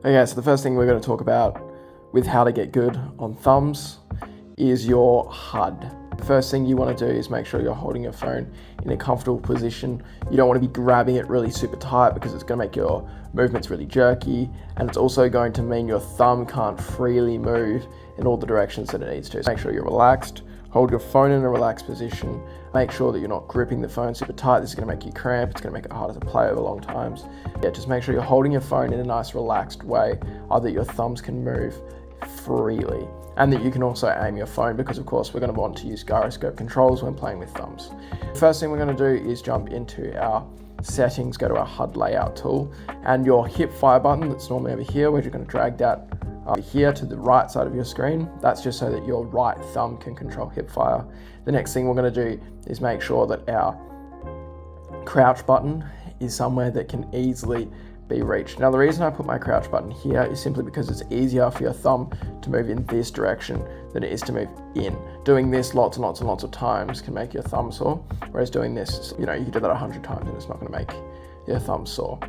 Okay, so the first thing we're going to talk about with how to get good on thumbs is your HUD. The first thing you want to do is make sure you're holding your phone in a comfortable position. You don't want to be grabbing it really super tight because it's going to make your movements really jerky, and it's also going to mean your thumb can't freely move in all the directions that it needs to. So make sure you're relaxed. Hold your phone in a relaxed position. Make sure that you're not gripping the phone super tight. This is going to make you cramp. It's going to make it harder to play over long times. Yeah, just make sure you're holding your phone in a nice relaxed way, that your thumbs can move freely, and that you can also aim your phone, because of course we're going to want to use gyroscope controls when playing with thumbs. The first thing we're going to do is jump into our settings, go to our HUD layout tool, and your hip fire button that's normally over here, where you're going to drag that here to the right side of your screen. That's just so that your right thumb can control hip fire. The next thing we're going to do is make sure that our crouch button is somewhere that can easily be reached. Now, the reason I put my crouch button here is simply because it's easier for your thumb to move in this direction than it is to move in. Doing this lots and lots and lots of times can make your thumb sore, whereas doing this, you can do that 100 times and it's not going to make your thumb sore.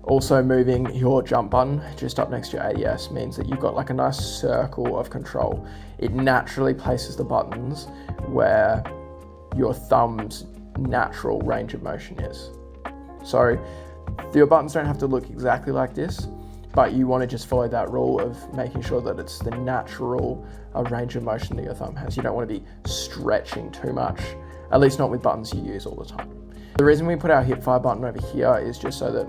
Also, moving your jump button just up next to your ADS means that you've got like a nice circle of control. It naturally places the buttons where your thumb's natural range of motion is. So your buttons don't have to look exactly like this, but you want to just follow that rule of making sure that it's the natural range of motion that your thumb has. You don't want to be stretching too much, at least not with buttons you use all the time. The reason we put our hip fire button over here is just so that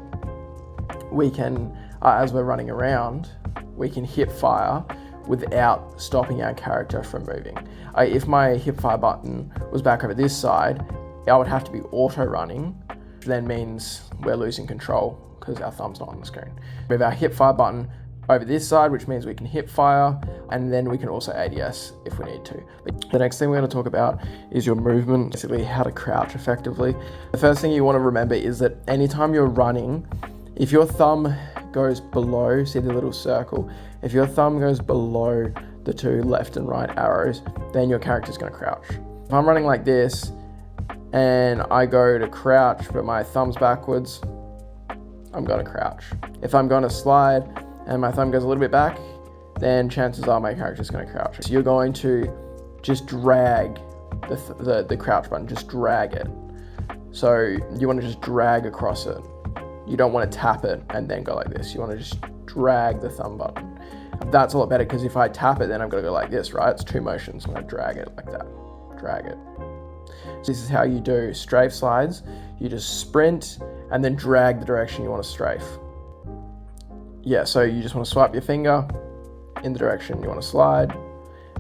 we can, as we're running around, we can hip fire without stopping our character from moving. If my hip fire button was back over this side, I would have to be auto running, which then means we're losing control because our thumb's not on the screen. We have our hip fire button over this side, which means we can hip fire, and then we can also ADS if we need to. But the next thing we're going to talk about is your movement, basically how to crouch effectively. The first thing you want to remember is that anytime you're running, if your thumb goes below, see the little circle, if your thumb goes below the two left and right arrows, then your character's going to crouch. If I'm running like this and I go to crouch but my thumb's backwards, I'm going to crouch. If I'm going to slide and my thumb goes a little bit back, then chances are my character's going to crouch. So you're going to just drag the crouch button, just drag it. So you want to just drag across it. You don't want to tap it and then go like this. You want to just drag the thumb button. That's a lot better, because if I tap it, then I'm going to go like this, right? It's two motions. I'm going to drag it like that. Drag it. So this is how you do strafe slides. You just sprint and then drag the direction you want to strafe. Yeah, so you just want to swipe your finger in the direction you want to slide,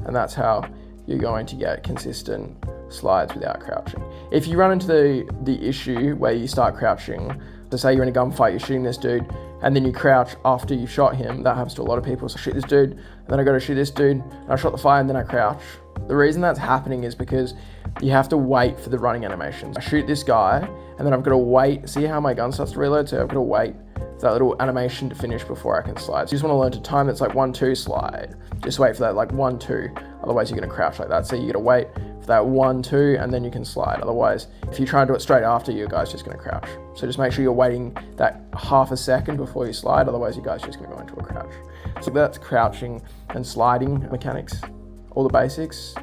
and that's how you're going to get consistent slides without crouching. If you run into the issue where you start crouching, so say you're in a gunfight, you're shooting this dude, and then you crouch after you've shot him. That happens to a lot of people. So I shoot this dude, and then I go to shoot this dude, and I shot the fire, and then I crouch. The reason that's happening is because you have to wait for the running animations. I shoot this guy, and then I've got to wait. See how my gun starts to reload? So I've got to wait for that little animation to finish before I can slide. So you just want to learn to time that's like 1, 2, slide. Just wait for that like 1, 2. Otherwise you're going to crouch like that. So you got to wait for that 1, 2, and then you can slide. Otherwise, if you try and do it straight after, your guy's just going to crouch. So just make sure you're waiting that half a second before you slide. Otherwise, your guy's just going to go into a crouch. So that's crouching and sliding mechanics, all the basics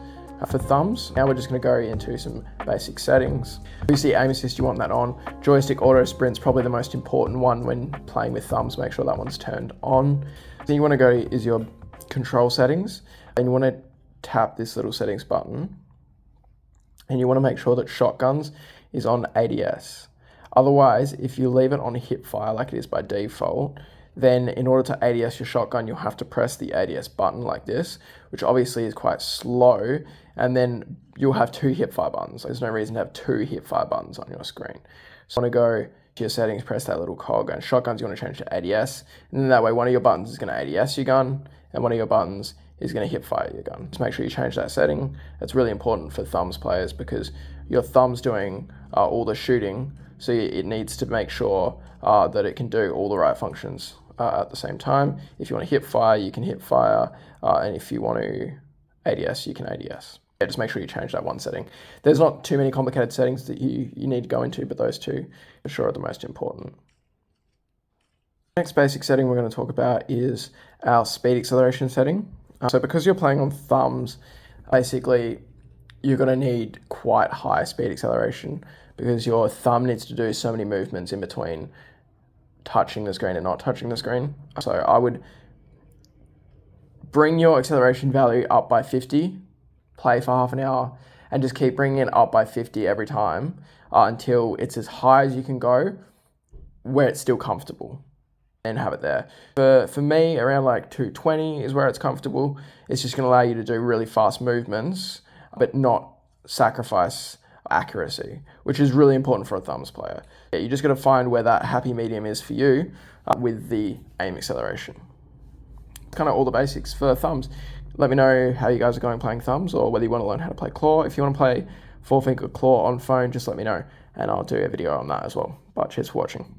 for thumbs. Now we're just going to go into some basic settings. You see aim assist, you want that on. Joystick auto sprint's probably the most important one when playing with thumbs. Make sure that one's turned on. Then you want to go is your control settings, and you want to tap this little settings button, and you want to make sure that shotguns is on ADS. Otherwise, if you leave it on hip fire like it is by default, then in order to ADS your shotgun, you'll have to press the ADS button like this, which obviously is quite slow, and then you'll have two hip fire buttons. There's no reason to have two hip fire buttons on your screen. So you want to go to your settings, press that little cog, and shotguns you want to change to ADS, and then that way one of your buttons is going to ADS your gun, and one of your buttons is going to hip fire your gun. Just make sure you change that setting. It's really important for thumbs players because your thumb's doing all the shooting, so it needs to make sure that it can do all the right functions at the same time. If you want to hip fire, you can hip fire, and if you want to ADS, you can ADS. Yeah, just make sure you change that one setting. There's not too many complicated settings that you need to go into, but those two for sure are the most important. Next basic setting we're going to talk about is our speed acceleration setting. So because you're playing on thumbs, basically you're going to need quite high speed acceleration because your thumb needs to do so many movements in between touching the screen and not touching the screen. So I would bring your acceleration value up by 50, play for half an hour, and just keep bringing it up by 50 every time until it's as high as you can go where it's still comfortable, and have it there. For me, around like 220 is where it's comfortable. It's just going to allow you to do really fast movements, but not sacrifice accuracy, which is really important for a thumbs player. Yeah, you just got to find where that happy medium is for you with the aim acceleration. Kind of all the basics for thumbs. Let me know how you guys are going playing thumbs, or whether you want to learn how to play claw. If you want to play forefinger claw on phone, just let me know, and I'll do a video on that as well. But cheers for watching.